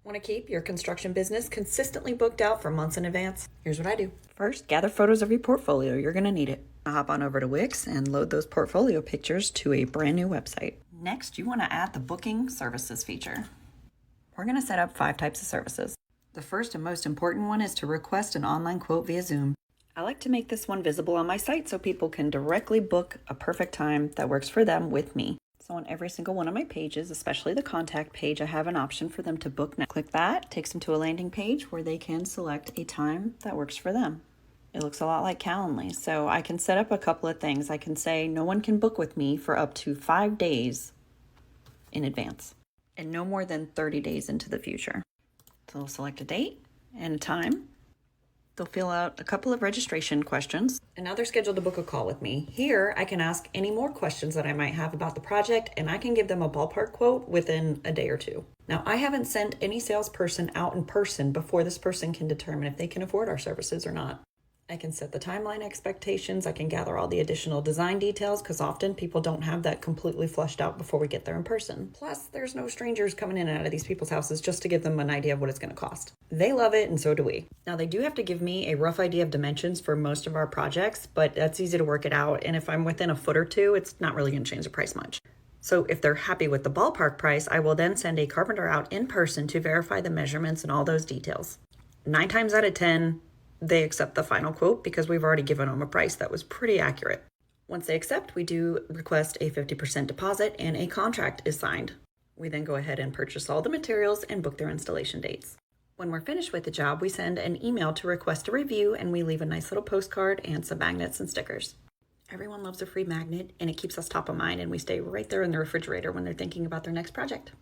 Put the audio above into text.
Want to keep your construction business consistently booked out for months in advance? Here's what I do. First, gather photos of your portfolio. You're going to need it. I'll hop on over to Wix and load those portfolio pictures to a brand new website. Next, you want to add the booking services feature. We're going to set up 5 types of services. The first and most important one is to request an online quote via Zoom. I like to make this one visible on my site so people can directly book a perfect time that works for them with me. So on every single one of my pages, especially the contact page, I have an option for them to book now. Click that, takes them to a landing page where they can select a time that works for them. It looks a lot like Calendly, so I can set up a couple of things. I can say no one can book with me for up to 5 days in advance and no more than 30 days into the future. So they'll select a date and a time. They'll fill out a couple of registration questions, and now they're scheduled to book a call with me. Here, I can ask any more questions that I might have about the project, and I can give them a ballpark quote within a day or two. Now, I haven't sent any salesperson out in person before this person can determine if they can afford our services or not. I can set the timeline expectations. I can gather all the additional design details because often people don't have that completely fleshed out before we get there in person. Plus, there's no strangers coming in and out of these people's houses just to give them an idea of what it's going to cost. They love it and so do we. Now, they do have to give me a rough idea of dimensions for most of our projects, but that's easy to work it out. And if I'm within a foot or two, it's not really going to change the price much. So if they're happy with the ballpark price, I will then send a carpenter out in person to verify the measurements and all those details. 9 times out of 10, they accept the final quote because we've already given them a price that was pretty accurate. Once they accept, we do request a 50% deposit and a contract is signed. We then go ahead and purchase all the materials and book their installation dates. When we're finished with the job, we send an email to request a review and we leave a nice little postcard and some magnets and stickers. Everyone loves a free magnet and it keeps us top of mind and we stay right there in the refrigerator when they're thinking about their next project.